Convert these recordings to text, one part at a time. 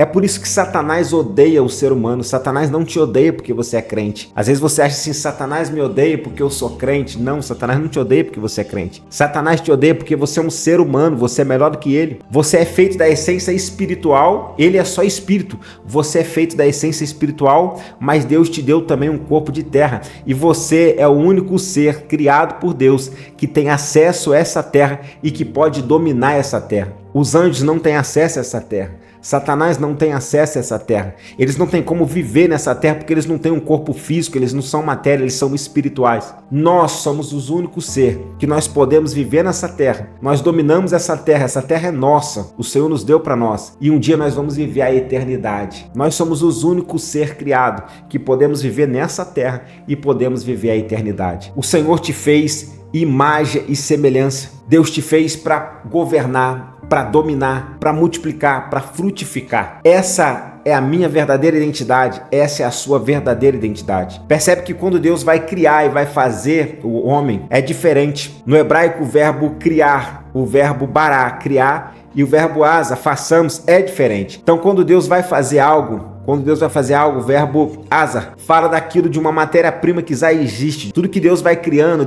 É por isso que Satanás odeia o ser humano. Satanás não te odeia porque você é crente. Às vezes você acha assim, Satanás me odeia porque eu sou crente. Não, Satanás não te odeia porque você é crente. Satanás te odeia porque você é um ser humano, você é melhor do que ele. Você é feito da essência espiritual, ele é só espírito. Você é feito da essência espiritual, mas Deus te deu também um corpo de terra. E você é o único ser criado por Deus que tem acesso a essa terra e que pode dominar essa terra. Os anjos não têm acesso a essa terra. Satanás não tem acesso a essa terra. Eles não têm como viver nessa terra porque eles não têm um corpo físico, eles não são matéria, eles são espirituais. Nós somos os únicos seres que nós podemos viver nessa terra. Nós dominamos essa terra é nossa. O Senhor nos deu para nós. E um dia nós vamos viver a eternidade. Nós somos os únicos seres criados que podemos viver nessa terra e podemos viver a eternidade. O Senhor te fez imagem e semelhança. Deus te fez para governar, para dominar, para multiplicar, para frutificar. Essa é a minha verdadeira identidade, essa é a sua verdadeira identidade. Percebe que quando Deus vai criar e vai fazer o homem, é diferente. No hebraico, o verbo criar, o verbo bará, criar, e o verbo asa, façamos, é diferente. Então, quando Deus vai fazer algo, o verbo asa fala daquilo de uma matéria-prima que já existe. Tudo que Deus vai criando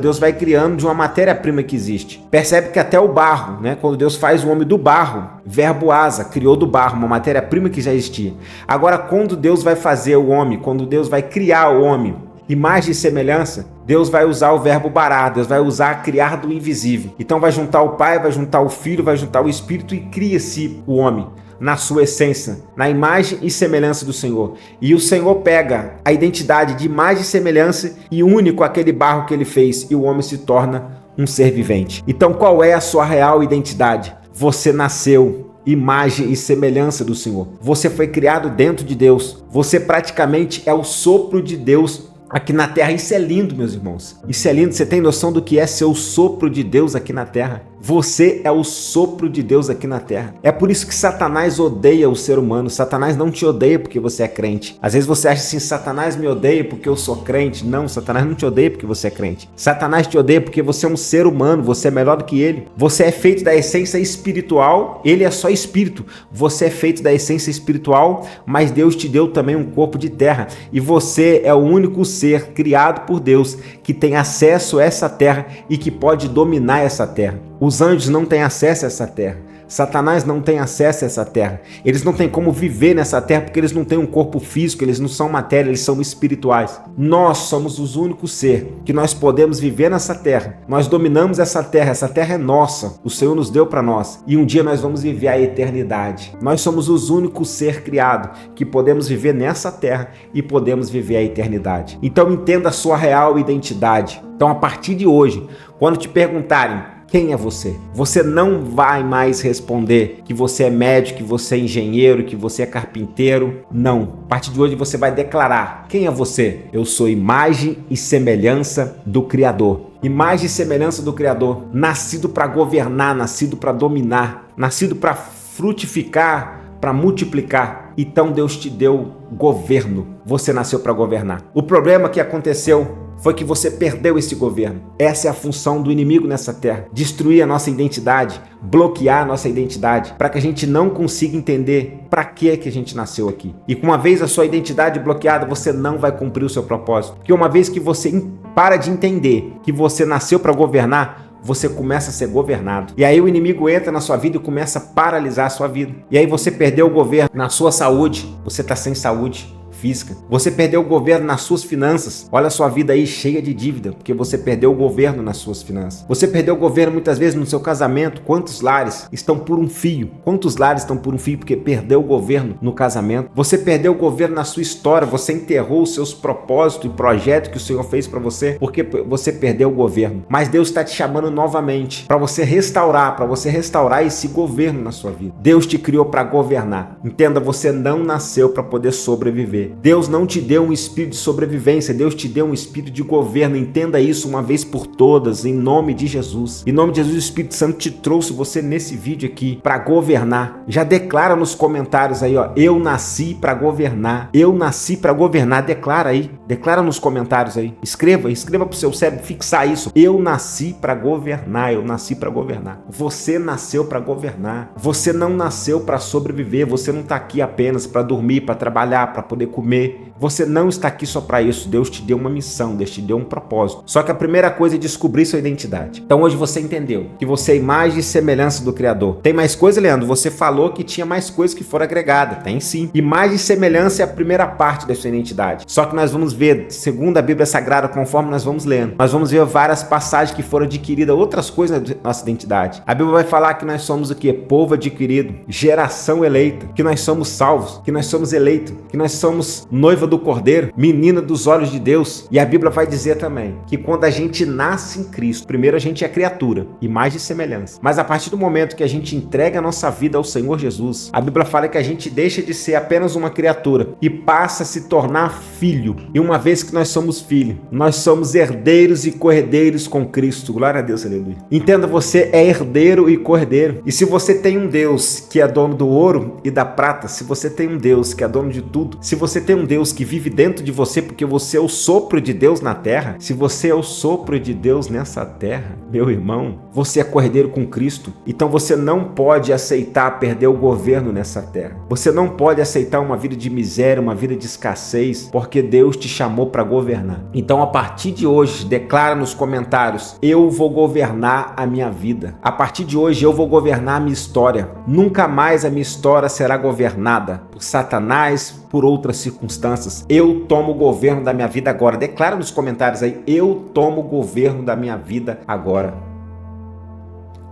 de uma matéria-prima que existe. Percebe que até o barro, né? Quando Deus faz o homem do barro, verbo asa, criou do barro, uma matéria-prima que já existia. Agora, quando Deus vai fazer o homem, quando Deus vai criar o homem, imagem e semelhança, Deus vai usar o verbo bará, Deus vai usar criar do invisível. Então vai juntar o Pai, vai juntar o Filho, vai juntar o Espírito e cria-se o homem na sua essência, na imagem e semelhança do Senhor. E o Senhor pega a identidade de imagem e semelhança e une com aquele barro que ele fez e o homem se torna um ser vivente. Então qual é a sua real identidade? Você nasceu imagem e semelhança do Senhor. Você foi criado dentro de Deus. Você praticamente é o sopro de Deus aqui na terra. Isso é lindo, meus irmãos. Isso é lindo. Você tem noção do que é ser o sopro de Deus aqui na terra? Você é o sopro de Deus aqui na terra. É por isso que Satanás odeia o ser humano. Satanás não te odeia porque você é crente. Às vezes você acha assim, Satanás me odeia porque eu sou crente. Não, Satanás não te odeia porque você é crente. Satanás te odeia porque você é um ser humano, você é melhor do que ele. Você é feito da essência espiritual, ele é só espírito. Você é feito da essência espiritual, mas Deus te deu também um corpo de terra. E você é o único ser criado por Deus que tem acesso a essa terra e que pode dominar essa terra. Os anjos não têm acesso a essa terra. Satanás não tem acesso a essa terra. Eles não têm como viver nessa terra porque eles não têm um corpo físico, eles não são matéria, eles são espirituais. Nós somos os únicos seres que nós podemos viver nessa terra. Nós dominamos essa terra é nossa. O Senhor nos deu para nós. E um dia nós vamos viver a eternidade. Nós somos os únicos seres criados que podemos viver nessa terra e podemos viver a eternidade. Então entenda a sua real identidade. Então a partir de hoje, quando te perguntarem quem é você? Você não vai mais responder que você é médico, que você é engenheiro, que você é carpinteiro. Não. A partir de hoje você vai declarar: quem é você? Eu sou imagem e semelhança do Criador. Imagem e semelhança do Criador. Nascido para governar, nascido para dominar, nascido para frutificar, para multiplicar. Então Deus te deu governo. Você nasceu para governar. O problema que aconteceu foi que você perdeu esse governo. Essa é a função do inimigo nessa terra. Destruir a nossa identidade, bloquear a nossa identidade, para que a gente não consiga entender para que a gente nasceu aqui. E com uma vez a sua identidade bloqueada, você não vai cumprir o seu propósito. Porque uma vez que você para de entender que você nasceu para governar, você começa a ser governado. E aí o inimigo entra na sua vida e começa a paralisar a sua vida. E aí você perdeu o governo na sua saúde, você está sem saúde física. Você perdeu o governo nas suas finanças. Olha a sua vida aí cheia de dívida, porque você perdeu o governo nas suas finanças. Você perdeu o governo muitas vezes no seu casamento. Quantos lares estão por um fio? Quantos lares estão por um fio porque perdeu o governo no casamento? Você perdeu o governo na sua história. Você enterrou os seus propósitos e projetos que o Senhor fez para você porque você perdeu o governo. Mas Deus está te chamando novamente para você restaurar esse governo na sua vida. Deus te criou para governar. Entenda, você não nasceu para poder sobreviver. Deus não te deu um espírito de sobrevivência, Deus te deu um espírito de governo. Entenda isso uma vez por todas, em nome de Jesus. Em nome de Jesus, o Espírito Santo te trouxe você nesse vídeo aqui para governar. Já declara nos comentários aí, ó, eu nasci para governar. Eu nasci para governar. Declara aí, declara nos comentários aí. Escreva pro seu cérebro fixar isso. Eu nasci para governar, eu nasci para governar. Você nasceu para governar. Você não nasceu para sobreviver, você não está aqui apenas para dormir, para trabalhar, para poder comer. Você não está aqui só para isso. Deus te deu uma missão, Deus te deu um propósito. Só que a primeira coisa é descobrir sua identidade. Então hoje você entendeu que você é imagem e semelhança do Criador. Tem mais coisa, Leandro? Você falou que tinha mais coisas que foram agregadas. Tem sim. Imagem e semelhança é a primeira parte da sua identidade. Só que nós vamos ver, segundo a Bíblia Sagrada, conforme nós vamos lendo, nós vamos ver várias passagens que foram adquiridas, outras coisas da nossa identidade. A Bíblia vai falar que nós somos o quê? Povo adquirido, geração eleita, que nós somos salvos, que nós somos eleitos, que nós somos noiva do Cordeiro, menina dos olhos de Deus. E a Bíblia vai dizer também que quando a gente nasce em Cristo, primeiro a gente é criatura, imagem e semelhança. Mas a partir do momento que a gente entrega a nossa vida ao Senhor Jesus, a Bíblia fala que a gente deixa de ser apenas uma criatura e passa a se tornar filho. E uma vez que nós somos filhos, nós somos herdeiros e co-herdeiros com Cristo. Glória a Deus, aleluia. Entenda, você é herdeiro e co-herdeiro. E se você tem um Deus que é dono do ouro e da prata, se você tem um Deus que é dono de tudo, se você tem um Deus que vive dentro de você porque você é o sopro de Deus na terra, se você é o sopro de Deus nessa terra, meu irmão, você é co-herdeiro com Cristo. Então você não pode aceitar perder o governo nessa terra. Você não pode aceitar uma vida de miséria, uma vida de escassez, porque Deus te chamou para governar. Então a partir de hoje, declara nos comentários, eu vou governar a minha vida. A partir de hoje eu vou governar a minha história. Nunca mais a minha história será governada por Satanás, por outras circunstâncias. Eu tomo o governo da minha vida agora. Declara nos comentários aí, eu tomo o governo da minha vida agora.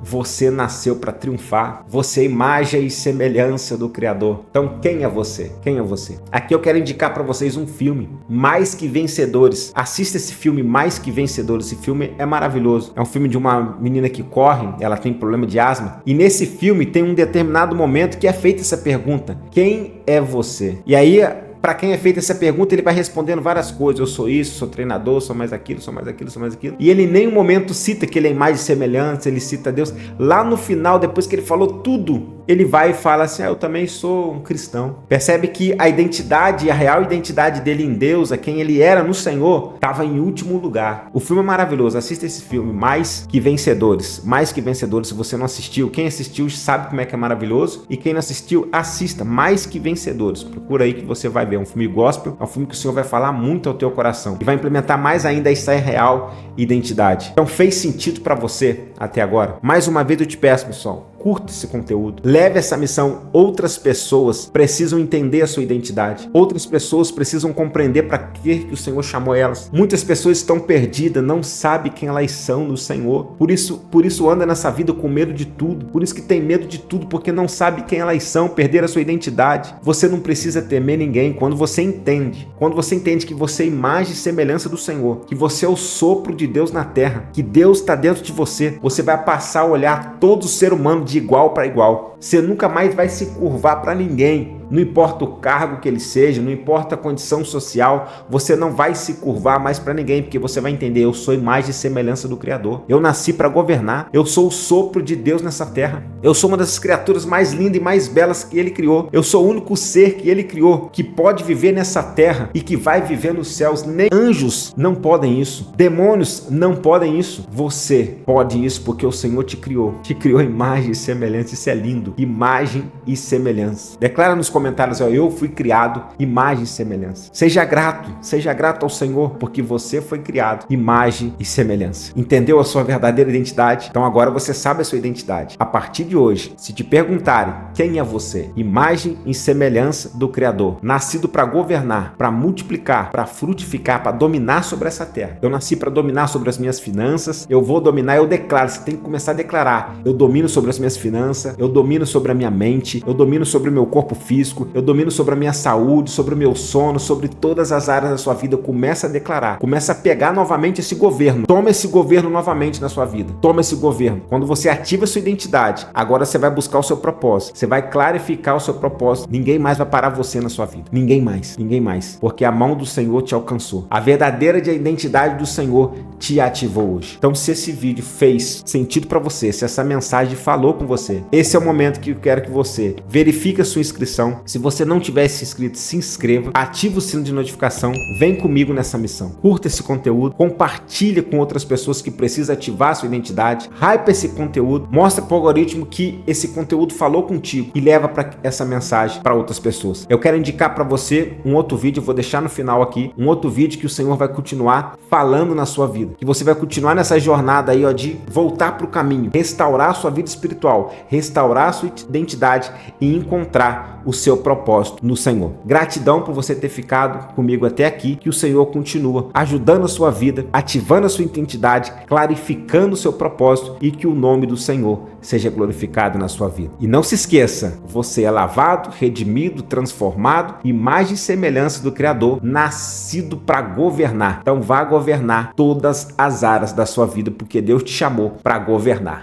Você nasceu para triunfar. Você é imagem e semelhança do Criador. Então, quem é você? Quem é você? Aqui eu quero indicar para vocês um filme, Mais Que Vencedores. Assista esse filme, Mais Que Vencedores. Esse filme é maravilhoso. É um filme de uma menina que corre, ela tem problema de asma. E nesse filme tem um determinado momento que é feita essa pergunta: quem é você? E aí, para quem é feita essa pergunta, ele vai respondendo várias coisas. Eu sou isso, sou treinador, sou mais aquilo, sou mais aquilo, sou mais aquilo. E ele em nenhum momento cita que ele é imagem e semelhança, ele cita Deus. Lá no final, depois que ele falou tudo, ele vai e fala assim, eu também sou um cristão. Percebe que a identidade, a real identidade dele em Deus, a quem ele era no Senhor, estava em último lugar. O filme é maravilhoso, assista esse filme, Mais Que Vencedores. Mais Que Vencedores, se você não assistiu, quem assistiu sabe como é que é maravilhoso. E quem não assistiu, assista, Mais Que Vencedores. Procura aí que você vai ver, é um filme gospel, é um filme que o Senhor vai falar muito ao teu coração. E vai implementar mais ainda essa real identidade. Então fez sentido para você até agora? Mais uma vez eu te peço, pessoal, curta esse conteúdo, leve essa missão. Outras pessoas precisam entender a sua identidade. Outras pessoas precisam compreender para que o Senhor chamou elas. Muitas pessoas estão perdidas, não sabem quem elas são no Senhor. Por isso anda nessa vida com medo de tudo. Por isso que tem medo de tudo, porque não sabe quem elas são, perder a sua identidade. Você não precisa temer ninguém quando você entende que você é imagem e semelhança do Senhor, que você é o sopro de Deus na terra, que Deus está dentro de você. Você vai passar a olhar todo ser humano de igual para igual. Você nunca mais vai se curvar para ninguém. Não importa o cargo que ele seja, não importa a condição social, você não vai se curvar mais para ninguém, porque você vai entender, eu sou imagem e semelhança do Criador. Eu nasci para governar, eu sou o sopro de Deus nessa terra. Eu sou uma das criaturas mais lindas e mais belas que ele criou. Eu sou o único ser que ele criou, que pode viver nessa terra e que vai viver nos céus. Nem anjos não podem isso. Demônios não podem isso. Você pode isso porque o Senhor te criou. Te criou imagem e semelhança. Isso é lindo. Imagem e semelhança. Declara nos comentários, eu fui criado imagem e semelhança. Seja grato ao Senhor, porque você foi criado imagem e semelhança. Entendeu a sua verdadeira identidade? Então agora você sabe a sua identidade. A partir de hoje, se te perguntarem quem é você, imagem e semelhança do Criador, nascido para governar, para multiplicar, para frutificar, para dominar sobre essa terra. Eu nasci para dominar sobre as minhas finanças, eu vou dominar, eu declaro, você tem que começar a declarar, eu domino sobre as minhas finanças, eu domino sobre a minha mente, eu domino sobre o meu corpo físico, físico, eu domino sobre a minha saúde, sobre o meu sono, sobre todas as áreas da sua vida. Começa a declarar, começa a pegar novamente esse governo. Toma esse governo novamente na sua vida. Toma esse governo. Quando você ativa a sua identidade, agora você vai buscar o seu propósito. Você vai clarificar o seu propósito. Ninguém mais vai parar você na sua vida. Ninguém mais. Ninguém mais. Porque a mão do Senhor te alcançou. A verdadeira identidade do Senhor te ativou hoje. Então, se esse vídeo fez sentido para você, se essa mensagem falou com você, esse é o momento que eu quero que você verifique a sua inscrição. Se você não tiver se inscrito, se inscreva, ativa o sino de notificação, vem comigo nessa missão. Curta esse conteúdo, compartilha com outras pessoas que precisam ativar a sua identidade, hype esse conteúdo, mostra para o algoritmo que esse conteúdo falou contigo e leva para essa mensagem para outras pessoas. Eu quero indicar para você um outro vídeo, eu vou deixar no final aqui, um outro vídeo que o Senhor vai continuar falando na sua vida, que você vai continuar nessa jornada aí, ó, de voltar para o caminho, restaurar a sua vida espiritual, restaurar a sua identidade e encontrar o seu propósito no Senhor. Gratidão por você ter ficado comigo até aqui, que o Senhor continua ajudando a sua vida, ativando a sua identidade, clarificando o seu propósito e que o nome do Senhor seja glorificado na sua vida. E não se esqueça, você é lavado, redimido, transformado, imagem e semelhança do Criador, nascido para governar. Então vá governar todas as áreas da sua vida, porque Deus te chamou para governar.